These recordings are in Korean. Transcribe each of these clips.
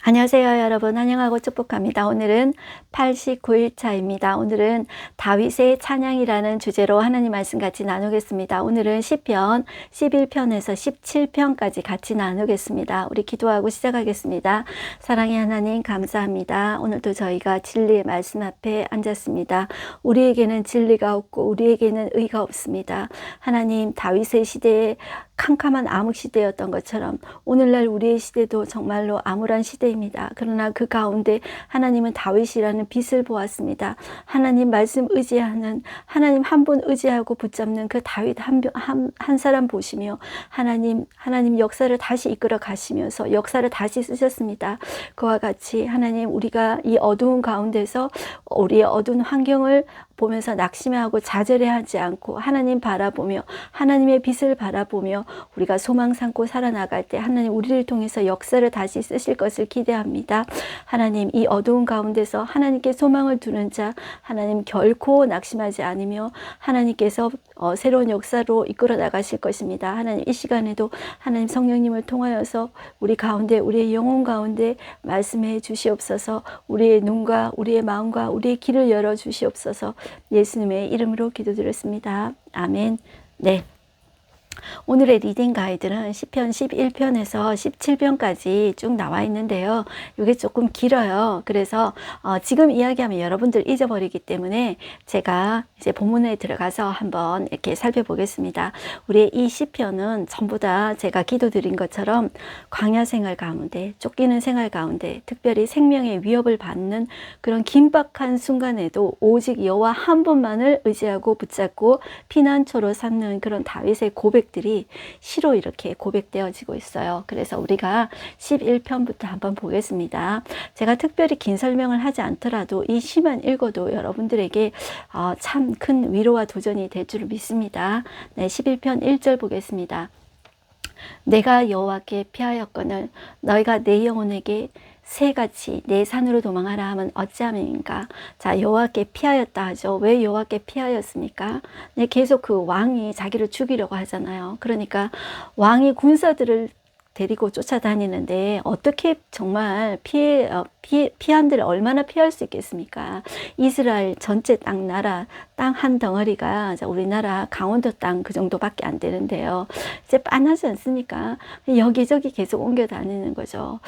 안녕하세요 여러분, 환영하고 축복합니다. 오늘은 89일차입니다. 오늘은 다윗의 찬양이라는 주제로 하나님 말씀 같이 나누겠습니다. 오늘은 시편 11편에서 17편까지 같이 나누겠습니다. 우리 기도하고 시작하겠습니다. 사랑의 하나님 감사합니다. 오늘도 저희가 진리의 말씀 앞에 앉았습니다. 우리에게는 진리가 없고 우리에게는 의가 없습니다. 하나님, 다윗의 시대에 캄캄한 암흑 시대였던 것처럼 오늘날 우리의 시대도 정말로 암울한 시대입니다. 그러나 그 가운데 하나님은 다윗이라는 빛을 보았습니다. 하나님 말씀 의지하는, 하나님 한 분 의지하고 붙잡는 그 다윗 한 사람 보시며 하나님 역사를 다시 이끌어 가시면서 역사를 다시 쓰셨습니다. 그와 같이 하나님, 우리가 이 어두운 가운데서 우리의 어두운 환경을 보면서 낙심하고 좌절해하지 않고 하나님 바라보며 하나님의 빛을 바라보며 우리가 소망 삼고 살아나갈 때 하나님 우리를 통해서 역사를 다시 쓰실 것을 기대합니다. 하나님, 이 어두운 가운데서 하나님께 소망을 두는 자 하나님 결코 낙심하지 않으며 하나님께서 새로운 역사로 이끌어 나가실 것입니다. 하나님, 이 시간에도 하나님 성령님을 통하여서 우리 가운데, 우리의 영혼 가운데 말씀해 주시옵소서. 우리의 눈과 우리의 마음과 우리의 길을 열어 주시옵소서. 예수님의 이름으로 기도드렸습니다. 아멘. 네. 오늘의 리딩 가이드는 시편 11편에서 17편까지 쭉 나와 있는데요. 이게 조금 길어요. 그래서 지금 이야기하면 여러분들 잊어버리기 때문에 제가 이제 본문에 들어가서 한번 이렇게 살펴보겠습니다. 우리의 이 시편은 전부 다 제가 기도드린 것처럼 광야 생활 가운데, 쫓기는 생활 가운데, 특별히 생명의 위협을 받는 그런 긴박한 순간에도 오직 여호와 한 분만을 의지하고 붙잡고 피난처로 삼는 그런 다윗의 고백들이 시로 이렇게 고백되어지고 있어요. 그래서 우리가 11편부터 한번 보겠습니다. 제가 특별히 긴 설명을 하지 않더라도 이 시만 읽어도 여러분들에게 참 큰 위로와 도전이 될 줄 믿습니다. 네, 11편 1절 보겠습니다. 내가 여호와께 피하였거늘 너희가 내 영혼에게 새같이 내 산으로 도망하라 하면 어찌함인가. 자, 여호와께 피하였다 하죠. 왜 여호와께 피하였습니까? 네, 계속 그 왕이 자기를 죽이려고 하잖아요. 그러니까 왕이 군사들을 데리고 쫓아다니는데 어떻게 정말 피한들 얼마나 피할 수 있겠습니까? 이스라엘 전체 나라 땅 한 덩어리가 우리나라 강원도 땅 그 정도밖에 안 되는데요. 이제 빤하지 않습니까? 여기저기 계속 옮겨 다니는 거죠.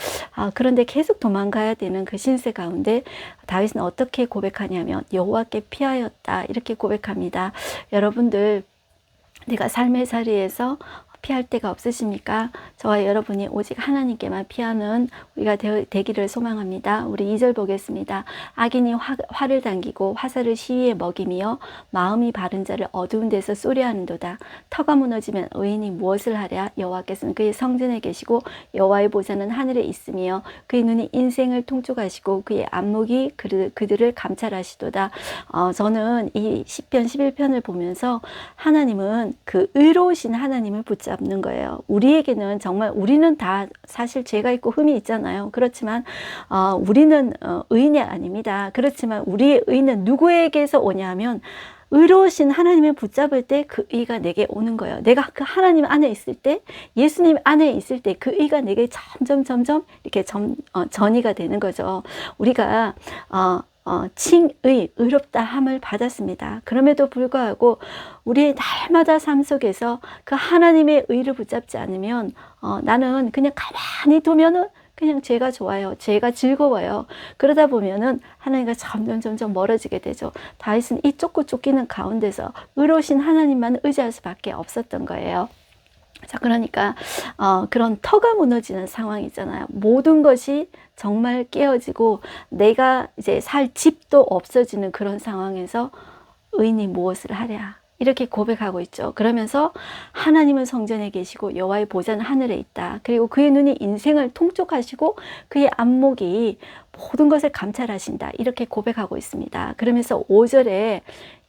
그런데 계속 도망가야 되는 그 신세 가운데 다윗은 어떻게 고백하냐면 여호와께 피하였다 이렇게 고백합니다. 여러분들, 내가 삶의 자리에서 피할 데가 없으십니까? 저와 여러분이 오직 하나님께만 피하는 우리가 되기를 소망합니다. 우리 2절 보겠습니다. 악인이 활을 당기고 화살을 시위에 먹이며 마음이 바른 자를 어두운 데서 쏘려하는도다. 터가 무너지면 의인이 무엇을 하랴? 여호와께서는 그의 성전에 계시고 여호와의 보좌는 하늘에 있으며 그의 눈이 인생을 통촉하시고 그의 안목이 그들을 감찰하시도다. 저는 이 시편 11편을 보면서 하나님은 그 의로우신 하나님을 붙잡는 거예요. 우리에게는 정말 우리는 다 사실 죄가 있고 흠이 있잖아요. 그렇지만 우리는 의인이 아닙니다. 그렇지만 우리의 의는 누구에게서 오냐면 의로우신 하나님을 붙잡을 때 그 의가 내게 오는 거예요. 내가 그 하나님 안에 있을 때, 예수님 안에 있을 때 그 의가 내게 점점 이렇게 전이가 되는 거죠. 우리가 칭의, 의롭다 함을 받았습니다. 그럼에도 불구하고 우리의 날마다 삶 속에서 그 하나님의 의를 붙잡지 않으면 나는 그냥 가만히 두면은 그냥 죄가 좋아요. 죄가 즐거워요. 그러다 보면은 하나님과 점점 멀어지게 되죠. 다윗은 이 쫓고 쫓기는 가운데서 의로우신 하나님만 의지할 수밖에 없었던 거예요. 자, 그러니까 그런 터가 무너지는 상황이잖아요. 모든 것이 정말 깨어지고 내가 이제 살 집도 없어지는 그런 상황에서 의인이 무엇을 하랴 이렇게 고백하고 있죠. 그러면서 하나님은 성전에 계시고 여호와의 보좌는 하늘에 있다. 그리고 그의 눈이 인생을 통촉하시고 그의 안목이 모든 것을 감찰하신다. 이렇게 고백하고 있습니다. 그러면서 5절에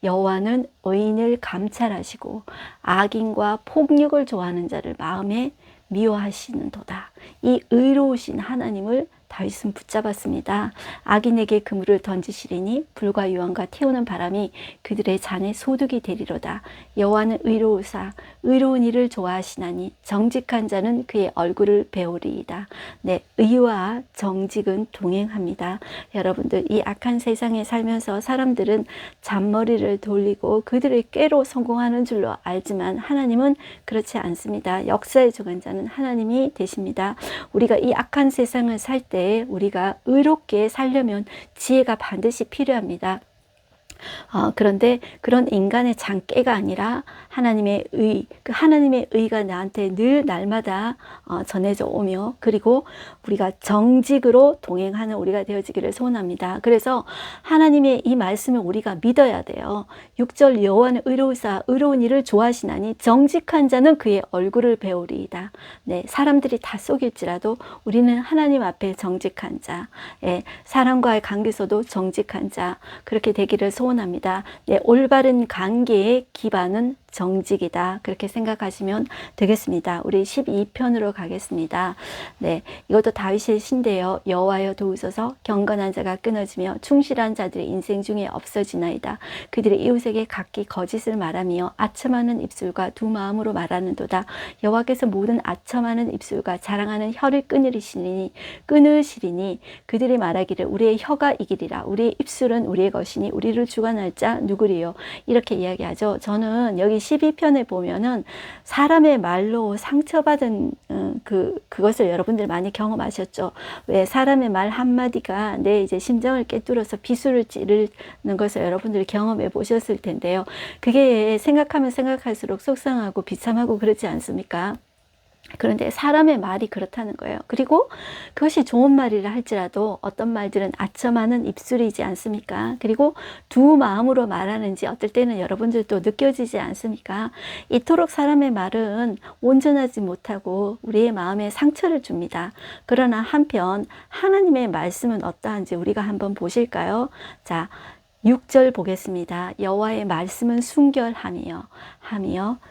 여호와는 의인을 감찰하시고 악인과 폭력을 좋아하는 자를 마음에 미워하시는도다. 이 의로우신 하나님을 다윗은 붙잡았습니다. 악인에게 그물을 던지시리니 불과 유황과 태우는 바람이 그들의 잔에 소득이 되리로다. 여호와는 의로우사 의로운 일을 좋아하시나니 정직한 자는 그의 얼굴을 배우리이다. 네, 의와 정직은 동행합니다. 여러분들, 이 악한 세상에 살면서 사람들은 잔머리를 돌리고 그들의 꾀로 성공하는 줄로 알지만 하나님은 그렇지 않습니다. 역사의 주관자는 하나님이 되십니다. 우리가 이 악한 세상을 살 때 우리가 의롭게 살려면 지혜가 반드시 필요합니다. 그런데 그런 인간의 장깨가 아니라 하나님의 의, 그 하나님의 의가 나한테 늘 날마다 전해져 오며, 그리고 우리가 정직으로 동행하는 우리가 되어지기를 소원합니다. 그래서 하나님의 이 말씀을 우리가 믿어야 돼요. 6절 여호와는 의로우사 의로운 일을 좋아하시나니 정직한 자는 그의 얼굴을 배우리이다. 네, 사람들이 다 속일지라도 우리는 하나님 앞에 정직한 자, 사람과의 관계에서도 정직한 자, 그렇게 되기를 소원합니다. 네, 올바른 관계의 기반은 정직이다. 그렇게 생각하시면 되겠습니다. 우리 12편으로 가겠습니다. 네, 이것도 다윗의 시인데요. 여호와여 도우소서, 경건한 자가 끊어지며 충실한 자들의 인생 중에 없어지나이다. 그들의 이웃에게 각기 거짓을 말하며 아첨하는 입술과 두 마음으로 말하는도다. 여호와께서 모든 아첨하는 입술과 자랑하는 혀를 끊으시리니 그들이 말하기를 우리의 혀가 이기리라. 우리의 입술은 우리의 것이니 우리를 주관할 자 누구리요. 이렇게 이야기하죠. 저는 여기 12편에 보면은 사람의 말로 상처받은 그것을 여러분들 많이 경험하셨죠. 왜 사람의 말 한마디가 내 이제 심정을 꿰뚫어서 비수를 찌르는 것을 여러분들이 경험해 보셨을 텐데요. 그게 생각하면 생각할수록 속상하고 비참하고 그렇지 않습니까? 그런데 사람의 말이 그렇다는 거예요. 그리고 그것이 좋은 말이라 할지라도 어떤 말들은 아첨하는 입술이지 않습니까? 그리고 두 마음으로 말하는지 어떨 때는 여러분들도 느껴지지 않습니까? 이토록 사람의 말은 온전하지 못하고 우리의 마음에 상처를 줍니다. 그러나 한편 하나님의 말씀은 어떠한지 우리가 한번 보실까요? 자, 6절 보겠습니다. 여호와의 말씀은 순결하며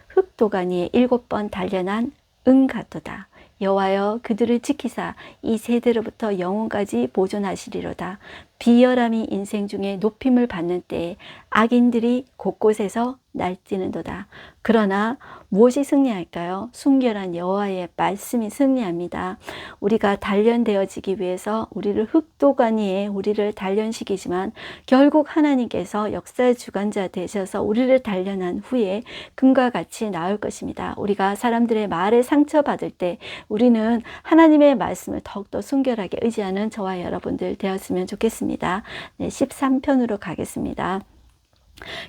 흑도가니에 7번 단련한 은 같도다. 여호와여 그들을 지키사 이 세대로부터 영원까지 보존하시리로다. 비열함이 인생 중에 높임을 받는 때에 악인들이 곳곳에서 날뛰는도다. 그러나 무엇이 승리할까요? 순결한 여호와의 말씀이 승리합니다. 우리가 단련되어지기 위해서 우리를 흑도가니에 우리를 단련시키지만 결국 하나님께서 역사의 주관자 되셔서 우리를 단련한 후에 금과 같이 나올 것입니다. 우리가 사람들의 말에 상처받을 때 우리는 하나님의 말씀을 더욱더 순결하게 의지하는 저와 여러분들 되었으면 좋겠습니다. 네, 13편으로 가겠습니다.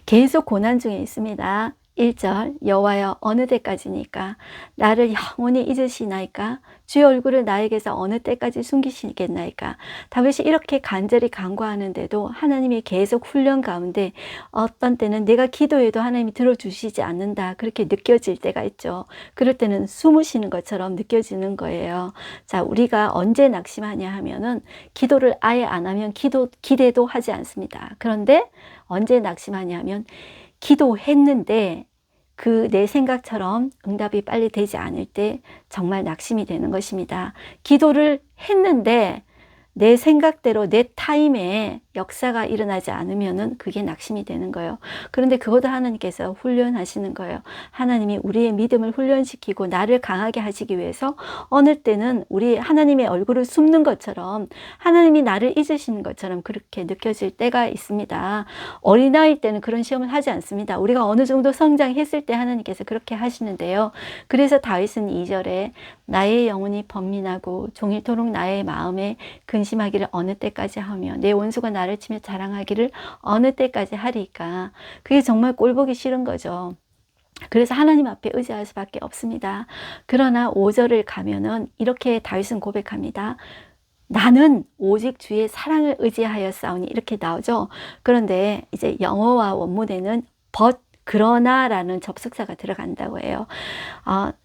계속 고난 중에 있습니다. 1절 여호와여 어느 때까지니까 나를 영원히 잊으시나이까 주의 얼굴을 나에게서 어느 때까지 숨기시겠나이까. 다윗이 이렇게 간절히 간구하는데도 하나님이 계속 훈련 가운데 어떤 때는 내가 기도해도 하나님이 들어주시지 않는다 그렇게 느껴질 때가 있죠. 그럴 때는 숨으시는 것처럼 느껴지는 거예요. 자, 우리가 언제 낙심하냐 하면은 기도를 아예 안 하면 기대도 하지 않습니다. 그런데 언제 낙심하냐 하면 기도했는데 그 내 생각처럼 응답이 빨리 되지 않을 때 정말 낙심이 되는 것입니다. 기도를 했는데 내 생각대로 내 타임에 역사가 일어나지 않으면은 그게 낙심이 되는 거예요. 그런데 그것도 하나님께서 훈련하시는 거예요. 하나님이 우리의 믿음을 훈련시키고 나를 강하게 하시기 위해서 어느 때는 우리 하나님의 얼굴을 숨는 것처럼 하나님이 나를 잊으시는 것처럼 그렇게 느껴질 때가 있습니다. 어린아이 때는 그런 시험을 하지 않습니다. 우리가 어느 정도 성장했을 때 하나님께서 그렇게 하시는데요. 그래서 다윗은 2절에 나의 영혼이 번민하고 종일토록 나의 마음에 근심하기를 어느 때까지 하며 내 원수가 나를 치며 자랑하기를 어느 때까지 하리까. 그게 정말 꼴보기 싫은 거죠. 그래서 하나님 앞에 의지할 수밖에 없습니다. 그러나 5절을 가면은 이렇게 다윗은 고백합니다. 나는 오직 주의 사랑을 의지하여 싸우니 이렇게 나오죠. 그런데 이제 영어와 원문에는 그러나라는 접속사가 들어간다고 해요.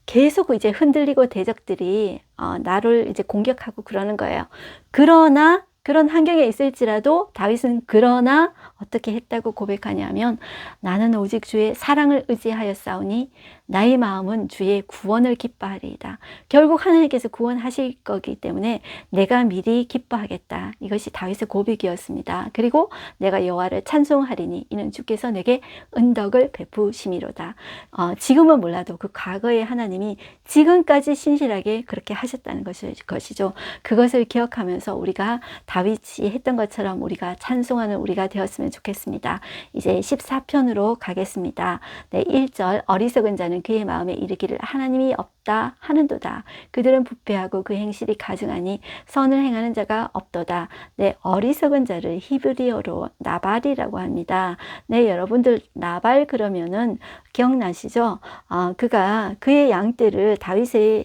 계속 이제 흔들리고 대적들이 나를 이제 공격하고 그러는 거예요. 그러나 그런 환경에 있을지라도 다윗은 그러나 어떻게 했다고 고백하냐면 나는 오직 주의 사랑을 의지하였사오니 나의 마음은 주의 구원을 기뻐하리이다. 결국 하나님께서 구원하실 거기 때문에 내가 미리 기뻐하겠다. 이것이 다윗의 고백이었습니다. 그리고 내가 여호와를 찬송하리니 이는 주께서 내게 은덕을 베푸심이로다. 지금은 몰라도 그 과거의 하나님이 지금까지 신실하게 그렇게 하셨다는 것이죠. 그것을 기억하면서 우리가 다윗이 했던 것처럼 우리가 찬송하는 우리가 되었으면 좋겠습니다. 이제 14편으로 가겠습니다. 네, 1절 어리석은 자는 그의 마음에 이르기를 하나님이 없다 하는도다. 그들은 부패하고 그 행실이 가증하니 선을 행하는 자가 없도다. 네, 어리석은 자를 히브리어로 나발이라고 합니다. 네, 여러분들 나발 그러면은 기억나시죠? 그가 그의 양떼를 다윗의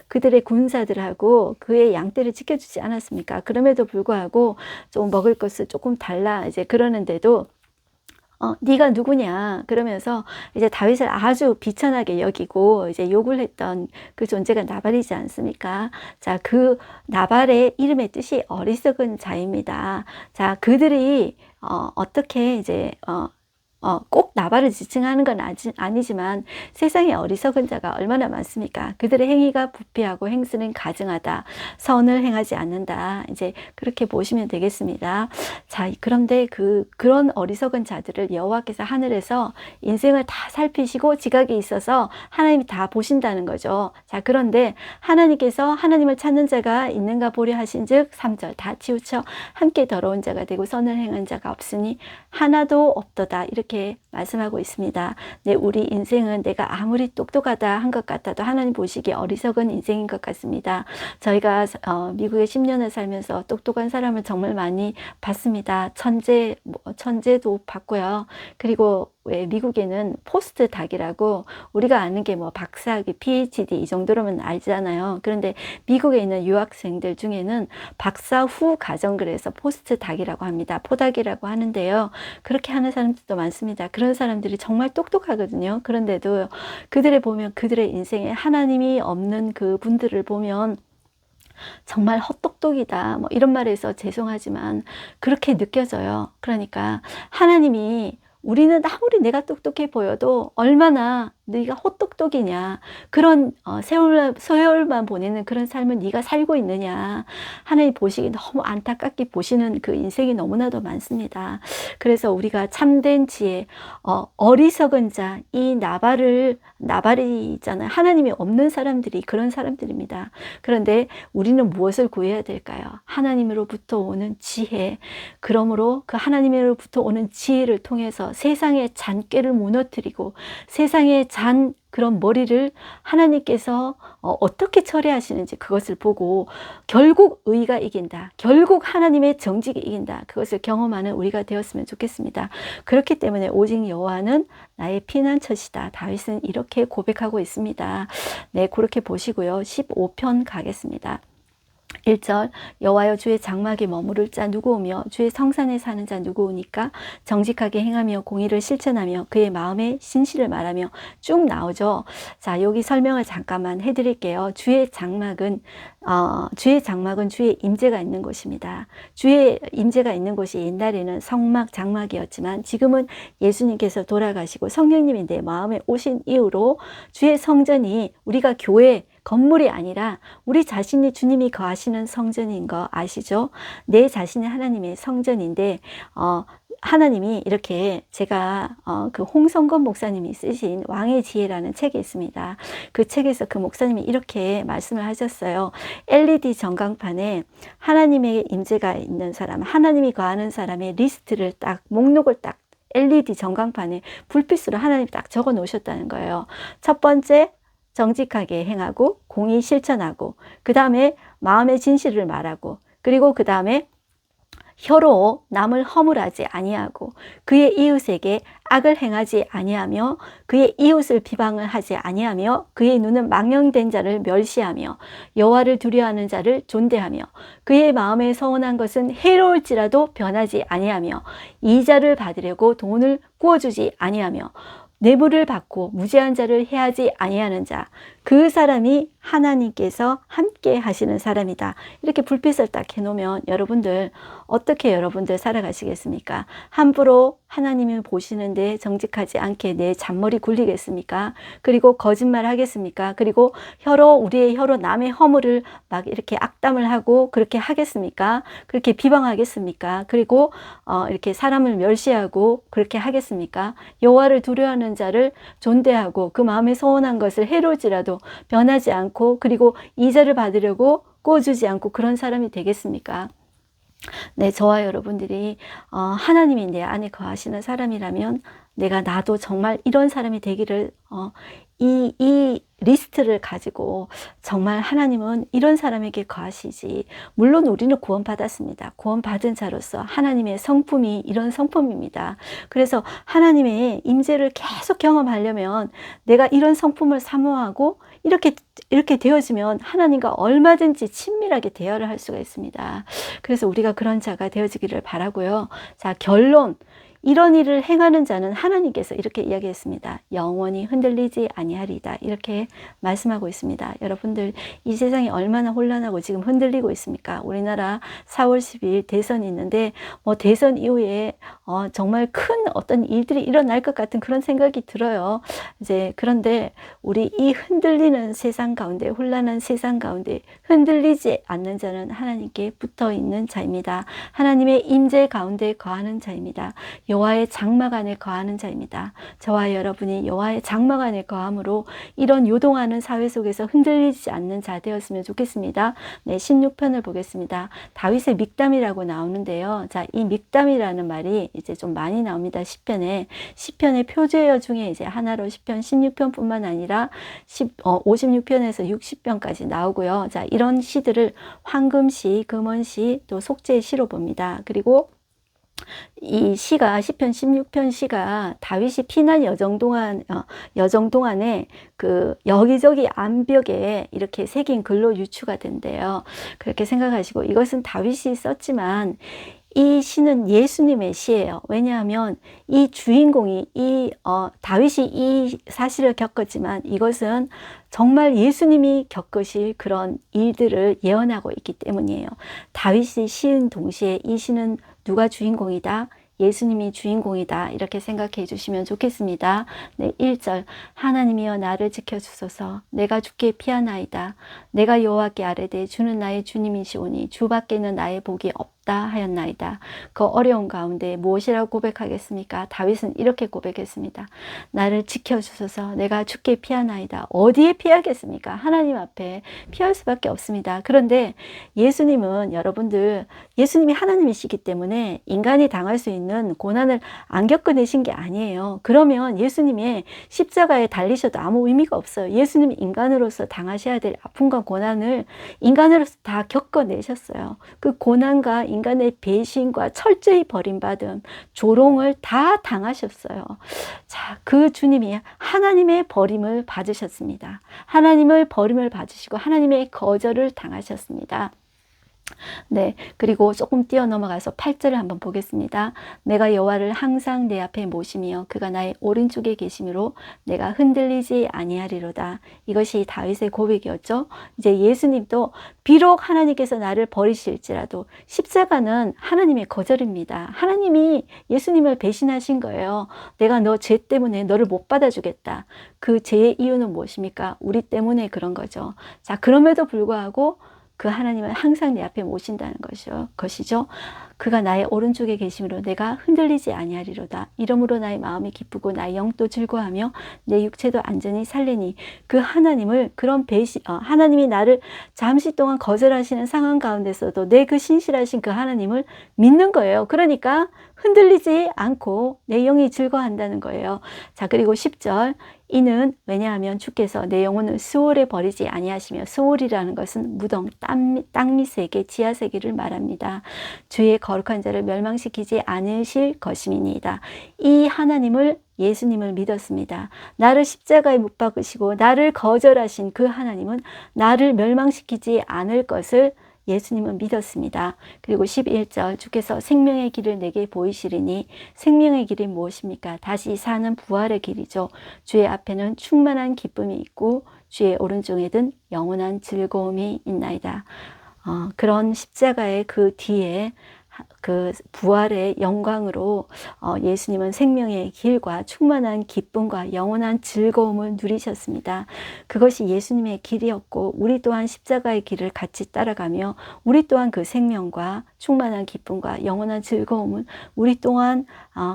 그들의 군사들하고 그의 양떼를 지켜주지 않았습니까? 그럼에도 불구하고 좀 먹을 것을 조금 달라 이제 그러는데도 네가 누구냐 그러면서 이제 다윗을 아주 비천하게 여기고 이제 욕을 했던 그 존재가 나발이지 않습니까? 자, 그 나발의 이름의 뜻이 어리석은 자입니다. 자, 그들이 어떻게 이제 꼭 나발을 지칭하는 건 아니지만 세상에 어리석은 자가 얼마나 많습니까? 그들의 행위가 부패하고 행실은 가증하다. 선을 행하지 않는다. 이제 그렇게 보시면 되겠습니다. 자, 그런데 그런 어리석은 자들을 여호와께서 하늘에서 인생을 다 살피시고 지각이 있어서 하나님이 다 보신다는 거죠. 자, 그런데 하나님께서 하나님을 찾는 자가 있는가 보려 하신즉 3절 다 치우쳐 함께 더러운 자가 되고 선을 행한 자가 없으니 하나도 없도다. 이렇게 말씀하고 있습니다. 네, 우리 인생은 내가 아무리 똑똑하다 한 것 같아도 하나님 보시기에 어리석은 인생인 것 같습니다. 저희가 미국에 10년을 살면서 똑똑한 사람을 정말 많이 봤습니다. 천재도 봤고요. 그리고 왜 미국에는 포스트 닥이라고 우리가 아는 게 뭐 박사학위, PhD 이 정도로면 알잖아요. 그런데 미국에 있는 유학생들 중에는 박사 후 과정 그래서 포스트 닥이라고 합니다. 포닥이라고 하는데요. 그렇게 하는 사람들도 많습니다. 그런 사람들이 정말 똑똑하거든요. 그런데도 그들의 인생에 하나님이 없는 그 분들을 보면 정말 헛똑똑이다. 뭐 이런 말에서 죄송하지만 그렇게 느껴져요. 그러니까 하나님이 우리는 아무리 내가 똑똑해 보여도 얼마나 네가 헛똑똑이냐 그런 세월만 보내는 그런 삶을 네가 살고 있느냐 하나님 보시기 너무 안타깝게 보시는 그 인생이 너무나도 많습니다. 그래서 우리가 참된 지혜 어리석은 자 이 나발이 있잖아요. 하나님이 없는 사람들이 그런 사람들입니다. 그런데 우리는 무엇을 구해야 될까요? 하나님으로부터 오는 지혜. 그러므로 그 하나님으로부터 오는 지혜를 통해서 세상의 잔꾀를 무너뜨리고 세상의 그런 머리를 하나님께서 어떻게 처리하시는지 그것을 보고 결국 의가 이긴다. 결국 하나님의 정직이 이긴다. 그것을 경험하는 우리가 되었으면 좋겠습니다. 그렇기 때문에 오직 여호와는 나의 피난처시다. 다윗은 이렇게 고백하고 있습니다. 네, 그렇게 보시고요. 15편 가겠습니다. 1절 여호와여 주의 장막에 머무를 자 누구오며 주의 성산에 사는 자 누구오니까 정직하게 행하며 공의를 실천하며 그의 마음에 신실을 말하며 쭉 나오죠. 자, 여기 설명을 잠깐만 해드릴게요. 주의 장막은 주의 임재가 있는 곳입니다. 주의 임재가 있는 곳이 옛날에는 성막, 장막이었지만 지금은 예수님께서 돌아가시고 성령님이 내 마음에 오신 이후로 주의 성전이 우리가 교회 건물이 아니라 우리 자신이 주님이 거하시는 성전인 거 아시죠? 내 자신이 하나님의 성전인데 하나님이 이렇게 제가 그 홍성건 목사님이 쓰신 왕의 지혜라는 책이 있습니다. 그 책에서 그 목사님이 이렇게 말씀을 하셨어요. LED 전광판에 하나님의 임재가 있는 사람, 하나님이 거하는 사람의 리스트를 목록을 LED 전광판에 불빛으로 하나님이 딱 적어 놓으셨다는 거예요. 첫 번째, 정직하게 행하고 공의 실천하고 그 다음에 마음의 진실을 말하고 그리고 그 다음에 혀로 남을 허물하지 아니하고 그의 이웃에게 악을 행하지 아니하며 그의 이웃을 비방을 하지 아니하며 그의 눈은 망령된 자를 멸시하며 여호와를 두려워하는 자를 존대하며 그의 마음에 서운한 것은 해로울지라도 변하지 아니하며 이자를 받으려고 돈을 구워주지 아니하며 뇌물을 받고 무죄한 자를 해하지 아니하는 자 그 사람이 하나님께서 함께 하시는 사람이다. 이렇게 불빛을 딱 해놓으면 여러분들 어떻게 여러분들 살아가시겠습니까? 함부로 하나님이 보시는데 정직하지 않게 내 잔머리 굴리겠습니까? 그리고 거짓말 하겠습니까? 그리고 우리의 혀로 남의 허물을 막 이렇게 악담을 하고 그렇게 하겠습니까? 그렇게 비방하겠습니까? 그리고 이렇게 사람을 멸시하고 그렇게 하겠습니까? 여호와를 두려워하는 자를 존대하고 그 마음에 소원한 것을 해로울지라도 변하지 않고 그리고 이자를 받으려고 꿔주지 않고 그런 사람이 되겠습니까? 네, 저와 여러분들이 하나님이 내 안에 거하시는 사람이라면 나도 정말 이런 사람이 되기를 이 리스트를 가지고 정말 하나님은 이런 사람에게 거하시지. 물론 우리는 구원받았습니다. 구원받은 자로서 하나님의 성품이 이런 성품입니다. 그래서 하나님의 임재를 계속 경험하려면 내가 이런 성품을 사모하고 이렇게 되어지면 하나님과 얼마든지 친밀하게 대화를 할 수가 있습니다. 그래서 우리가 그런 자가 되어지기를 바라고요. 자, 결론. 이런 일을 행하는 자는 하나님께서 이렇게 이야기했습니다. 영원히 흔들리지 아니하리다. 이렇게 말씀하고 있습니다. 여러분들 이 세상이 얼마나 혼란하고 지금 흔들리고 있습니까? 우리나라 4월 10일 대선이 있는데 대선 이후에 정말 큰 어떤 일들이 일어날 것 같은 그런 생각이 들어요. 그런데 우리 이 흔들리는 세상 가운데 혼란한 세상 가운데 흔들리지 않는 자는 하나님께 붙어 있는 자입니다. 하나님의 임재 가운데 거하는 자입니다. 여호와의 장막 안에 거하는 자입니다. 저와 여러분이 여호와의 장막 안에 거함으로 이런 요동하는 사회 속에서 흔들리지 않는 자 되었으면 좋겠습니다. 네, 16편을 보겠습니다. 다윗의 믹담이라고 나오는데요. 자, 이 믹담이라는 말이 이제 좀 많이 나옵니다. 시편의 표제어 중에 이제 하나로 시편 16편뿐만 아니라 56편에서 60편까지 나오고요. 자, 이런 시들을 황금시, 금원시, 또 속죄의 시로 봅니다. 그리고 이 시가 시편 16편 시가 다윗이 피난 여정 동안에 그 여기저기 암벽에 이렇게 새긴 글로 유추가 된대요. 그렇게 생각하시고 이것은 다윗이 썼지만 이 시는 예수님의 시예요. 왜냐하면 이 주인공이 다윗이 이 사실을 겪었지만 이것은 정말 예수님이 겪으실 그런 일들을 예언하고 있기 때문이에요. 다윗이 시인 동시에 이 시는 누가 주인공이다? 예수님이 주인공이다. 이렇게 생각해 주시면 좋겠습니다. 네, 1절 하나님이여 나를 지켜주소서. 내가 주께 피하나이다. 내가 여호와께 아뢰되 주는 나의 주님이시오니 주밖에는 나의 복이 없다 하였나이다. 그 어려운 가운데 무엇이라고 고백하겠습니까? 다윗은 이렇게 고백했습니다. 나를 지켜주소서. 내가 주께 피하나이다. 어디에 피하겠습니까? 하나님 앞에 피할 수밖에 없습니다. 그런데 예수님은 여러분들 예수님이 하나님이시기 때문에 인간이 당할 수 있는 고난을 안 겪어내신 게 아니에요. 그러면 예수님의 십자가에 달리셔도 아무 의미가 없어요. 예수님이 인간으로서 당하셔야 될 아픔과 고난을 인간으로서 다 겪어내셨어요. 그 고난과 인간의 배신과 철저히 버림받은 조롱을 다 당하셨어요. 자, 그 주님이 하나님의 버림을 받으셨습니다. 하나님의 버림을 받으시고 하나님의 거절을 당하셨습니다. 네, 그리고 조금 뛰어넘어가서 8절을 한번 보겠습니다. 내가 여호와를 항상 내 앞에 모시며 그가 나의 오른쪽에 계심으로 내가 흔들리지 아니하리로다. 이것이 다윗의 고백이었죠. 이제 예수님도 비록 하나님께서 나를 버리실지라도 십자가는 하나님의 거절입니다. 하나님이 예수님을 배신하신 거예요. 내가 너 죄 때문에 너를 못 받아주겠다. 그 죄의 이유는 무엇입니까? 우리 때문에 그런 거죠. 자, 그럼에도 불구하고 그 하나님을 항상 내 앞에 모신다는 것이죠. 그가 나의 오른쪽에 계심으로 내가 흔들리지 아니하리로다. 이러므로 나의 마음이 기쁘고 나의 영도 즐거워하며 내 육체도 안전히 살리니 그 하나님을 하나님이 나를 잠시 동안 거절하시는 상황 가운데서도 내 그 신실하신 그 하나님을 믿는 거예요. 그러니까 흔들리지 않고 내 영이 즐거워한다는 거예요. 자, 그리고 10절 이는 왜냐하면 주께서 내 영혼을 스올에 버리지 아니하시며 스올이라는 것은 무덤, 땅 밑세계, 지하세계를 말합니다. 주의 거룩한 자를 멸망시키지 않으실 것임이니이다. 이 하나님을 예수님을 믿었습니다. 나를 십자가에 못 박으시고 나를 거절하신 그 하나님은 나를 멸망시키지 않을 것을 예수님은 믿었습니다. 그리고 11절 주께서 생명의 길을 내게 보이시리니 생명의 길이 무엇입니까? 다시 사는 부활의 길이죠. 주의 앞에는 충만한 기쁨이 있고 주의 오른쪽에는 영원한 즐거움이 있나이다. 그런 십자가의 그 뒤에 그 부활의 영광으로 예수님은 생명의 길과 충만한 기쁨과 영원한 즐거움을 누리셨습니다. 그것이 예수님의 길이었고 우리 또한 십자가의 길을 같이 따라가며 우리 또한 그 생명과 충만한 기쁨과 영원한 즐거움을 우리 또한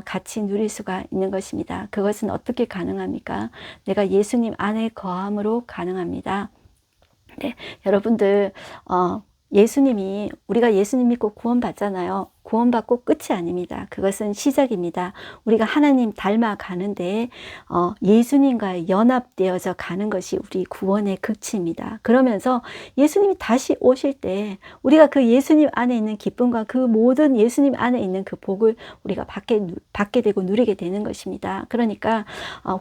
같이 누릴 수가 있는 것입니다. 그것은 어떻게 가능합니까? 내가 예수님 안에 거함으로 가능합니다. 네, 여러분들 우리가 예수님 믿고 구원받잖아요. 구원받고 끝이 아닙니다. 그것은 시작입니다. 우리가 하나님 닮아가는데 예수님과 연합되어져 가는 것이 우리 구원의 극치입니다. 그러면서 예수님이 다시 오실 때 우리가 그 예수님 안에 있는 기쁨과 그 모든 예수님 안에 있는 그 복을 우리가 받게 되고 누리게 되는 것입니다. 그러니까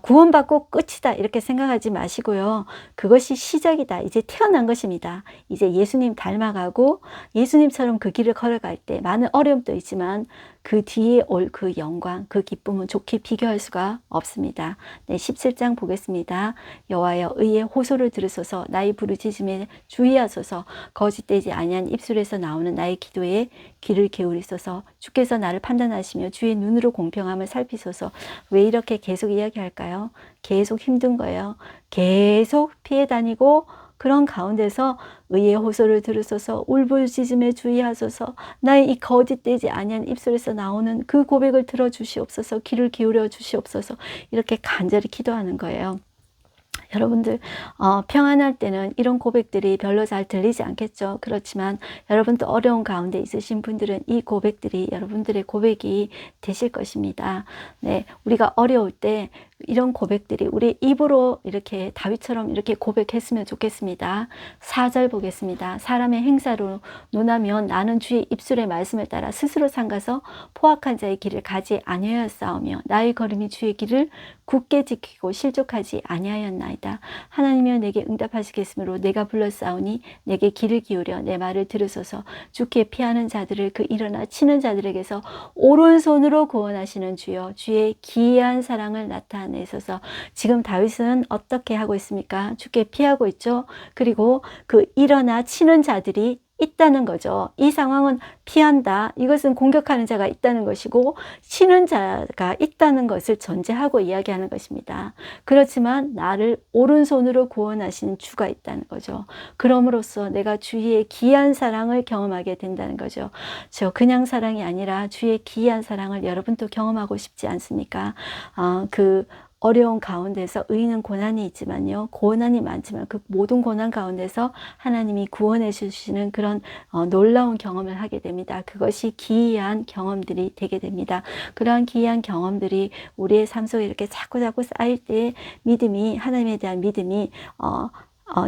구원받고 끝이다 이렇게 생각하지 마시고요. 그것이 시작이다. 이제 태어난 것입니다. 이제 예수님 닮아가고 예수님처럼 그 길을 걸어갈 때 많은 어려움도 있지만 그 뒤에 올 그 영광, 그 기쁨은 좋게 비교할 수가 없습니다. 네, 17장 보겠습니다. 여호와여 의의 호소를 들으소서 나의 부르짖음에 주의하소서 거짓되지 아니한 입술에서 나오는 나의 기도에 귀를 기울이소서 주께서 나를 판단하시며 주의 눈으로 공평함을 살피소서. 왜 이렇게 계속 이야기할까요? 계속 힘든 거예요. 계속 피해 다니고 그런 가운데서 의의 호소를 들으소서 울부짖음에 주의하소서 나의 이 거짓되지 아니한 입술에서 나오는 그 고백을 들어주시옵소서 귀를 기울여 주시옵소서 이렇게 간절히 기도하는 거예요. 여러분들 평안할 때는 이런 고백들이 별로 잘 들리지 않겠죠. 그렇지만 여러분도 어려운 가운데 있으신 분들은 이 고백들이 여러분들의 고백이 되실 것입니다. 네, 우리가 어려울 때 이런 고백들이 우리 입으로 이렇게 다윗처럼 이렇게 고백했으면 좋겠습니다. 4절 보겠습니다. 사람의 행사로 논하면 나는 주의 입술의 말씀을 따라 스스로 삼가서 포악한 자의 길을 가지 아니하였사오며 나의 걸음이 주의 길을 굳게 지키고 실족하지 아니하였나이다. 하나님이여 내게 응답하시겠으므로 내가 불렀사오니 내게 귀를 기울여 내 말을 들으소서. 주께 피하는 자들을 그 일어나 치는 자들에게서 오른손으로 구원하시는 주여 주의 기이한 사랑을 나타내소서. 지금 다윗은 어떻게 하고 있습니까? 주께 피하고 있죠. 그리고 그 일어나 치는 자들이 있다는 거죠. 이 상황은 피한다. 이것은 공격하는 자가 있다는 것이고 치는 자가 있다는 것을 전제하고 이야기하는 것입니다. 그렇지만 나를 오른손으로 구원하신 주가 있다는 거죠. 그럼으로써 내가 주의 기이한 사랑을 경험하게 된다는 거죠. 그냥 사랑이 아니라 주의 기이한 사랑을 여러분도 경험하고 싶지 않습니까? 어려운 가운데서 의인은 고난이 있지만요. 고난이 많지만 그 모든 고난 가운데서 하나님이 구원해 주시는 그런 놀라운 경험을 하게 됩니다. 그것이 기이한 경험들이 되게 됩니다. 그러한 기이한 경험들이 우리의 삶 속에 이렇게 자꾸자꾸 쌓일 때 믿음이 하나님에 대한 믿음이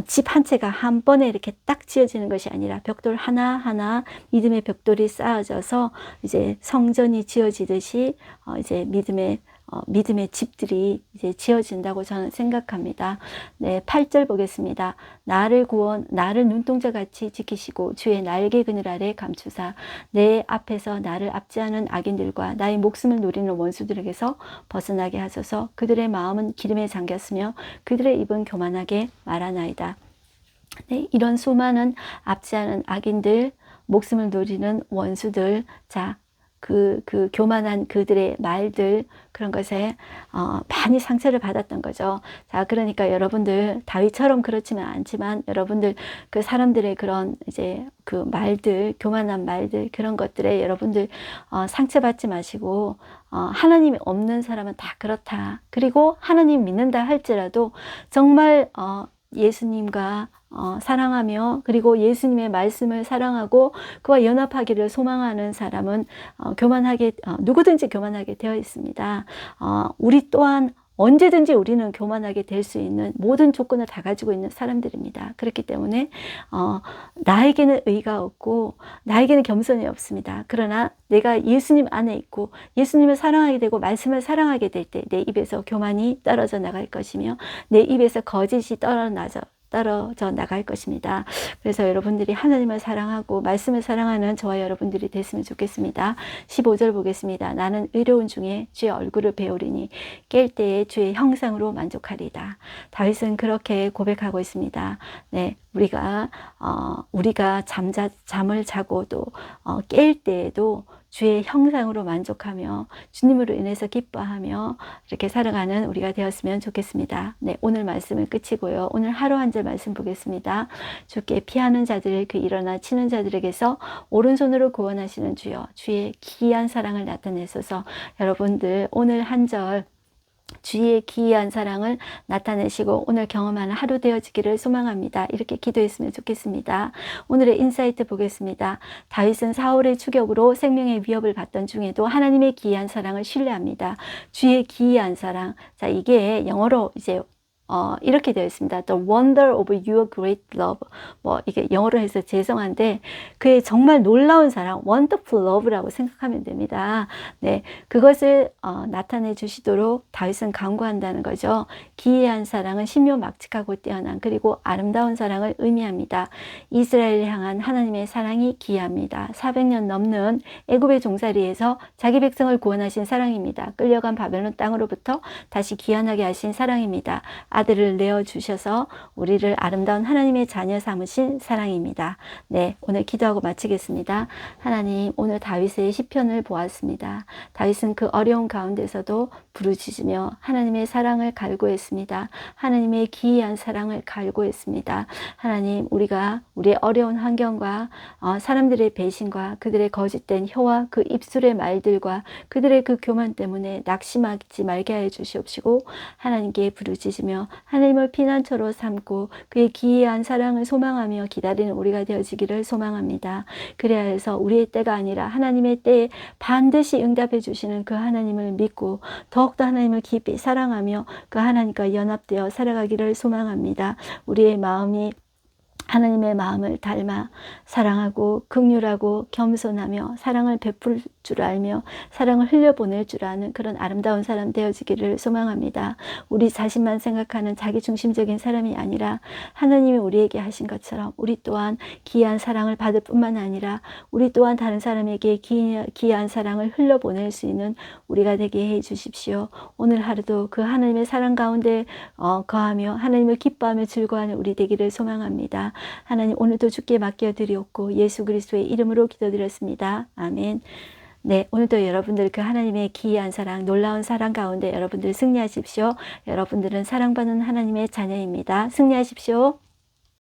집 한 채가 한 번에 이렇게 딱 지어지는 것이 아니라 벽돌 하나하나 믿음의 벽돌이 쌓아져서 이제 성전이 지어지듯이 이제 믿음의 집들이 이제 지어진다고 저는 생각합니다. 네, 8절 보겠습니다. 나를 눈동자같이 지키시고 주의 날개 그늘 아래 감추사 내 앞에서 나를 압제하는 악인들과 나의 목숨을 노리는 원수들에게서 벗어나게 하소서. 그들의 마음은 기름에 잠겼으며 그들의 입은 교만하게 말하나이다. 네, 이런 수많은 압제하는 악인들, 목숨을 노리는 원수들, 그 교만한 그들의 말들 그런 것에 많이 상처를 받았던 거죠. 그러니까 여러분들 다윗처럼 그렇지는 않지만 여러분들 그 사람들의 그런 이제 그 말들, 교만한 말들 그런 것들에 여러분들 상처받지 마시고 하나님이 없는 사람은 다 그렇다. 그리고 하나님 믿는다 할지라도 정말 예수님과 사랑하며 그리고 예수님의 말씀을 사랑하고 그와 연합하기를 소망하는 사람은 누구든지 교만하게 되어 있습니다. 우리 또한 언제든지 우리는 교만하게 될 수 있는 모든 조건을 다 가지고 있는 사람들입니다. 그렇기 때문에 나에게는 의가 없고 나에게는 겸손이 없습니다. 그러나 내가 예수님 안에 있고 예수님을 사랑하게 되고 말씀을 사랑하게 될 때 내 입에서 교만이 떨어져 나갈 것이며 내 입에서 거짓이 떨어져 나갈 것입니다. 그래서 여러분들이 하나님을 사랑하고 말씀을 사랑하는 저와 여러분들이 됐으면 좋겠습니다. 15절 보겠습니다. 나는 의로운 중에 주의 얼굴을 배우리니 깰 때에 주의 형상으로 만족하리다. 다윗은 그렇게 고백하고 있습니다. 네, 우리가 잠을 자고도 깰 때에도 주의 형상으로 만족하며 주님으로 인해서 기뻐하며 이렇게 살아가는 우리가 되었으면 좋겠습니다. 네, 오늘 말씀을 끝이고요. 오늘 하루 한 절 말씀 보겠습니다. 주께 피하는 자들을 그 일어나 치는 자들에게서 오른손으로 구원하시는 주여, 주의 기이한 사랑을 나타내소서. 여러분들 오늘 한 절 주의 기이한 사랑을 나타내시고 오늘 경험하는 하루 되어지기를 소망합니다. 이렇게 기도했으면 좋겠습니다. 오늘의 인사이트 보겠습니다. 다윗은 사울의 추격으로 생명의 위협을 받던 중에도 하나님의 기이한 사랑을 신뢰합니다. 주의 기이한 사랑. 자, 이게 영어로 이제 이렇게 되어 있습니다. The wonder of your great love. 이게 영어로 해서 죄송한데, 그의 정말 놀라운 사랑, wonderful love라고 생각하면 됩니다. 네. 그것을, 나타내 주시도록 다윗은 간구한다는 거죠. 기이한 사랑은 신묘막측하고 뛰어난, 그리고 아름다운 사랑을 의미합니다. 이스라엘을 향한 하나님의 사랑이 기이합니다. 400년 넘는 애굽의 종살이에서 자기 백성을 구원하신 사랑입니다. 끌려간 바벨론 땅으로부터 다시 귀환하게 하신 사랑입니다. 아들을 내어주셔서 우리를 아름다운 하나님의 자녀 삼으신 사랑입니다. 네, 오늘 기도하고 마치겠습니다. 하나님, 오늘 다윗의 시편을 보았습니다. 다윗은 그 어려운 가운데서도 부르짖으며 하나님의 사랑을 갈구했습니다. 하나님의 기이한 사랑을 갈구했습니다. 하나님, 우리가 우리의 어려운 환경과 사람들의 배신과 그들의 거짓된 혀와 그 입술의 말들과 그들의 그 교만 때문에 낙심하지 말게 해 주시옵시고 하나님께 부르짖으며 하나님을 피난처로 삼고 그의 기이한 사랑을 소망하며 기다리는 우리가 되어지기를 소망합니다. 그래야 해서 우리의 때가 아니라 하나님의 때에 반드시 응답해 주시는 그 하나님을 믿고 더욱더 하나님을 깊이 사랑하며 그 하나님과 연합되어 살아가기를 소망합니다. 우리의 마음이 하나님의 마음을 닮아 사랑하고 긍휼하고 겸손하며 사랑을 베풀 줄 알며 사랑을 흘려보낼 줄 아는 그런 아름다운 사람 되어지기를 소망합니다. 우리 자신만 생각하는 자기중심적인 사람이 아니라 하나님이 우리에게 하신 것처럼 우리 또한 기이한 사랑을 받을 뿐만 아니라 우리 또한 다른 사람에게 기이한 사랑을 흘려보낼 수 있는 우리가 되게 해 주십시오. 오늘 하루도 그 하나님의 사랑 가운데 거하며 하나님을 기뻐하며 즐거워하는 우리 되기를 소망합니다. 하나님, 오늘도 주께 맡겨드리옵고 예수 그리스도의 이름으로 기도드렸습니다. 아멘. 네, 오늘도 여러분들 그 하나님의 기이한 사랑, 놀라운 사랑 가운데 여러분들 승리하십시오. 여러분들은 사랑받는 하나님의 자녀입니다. 승리하십시오.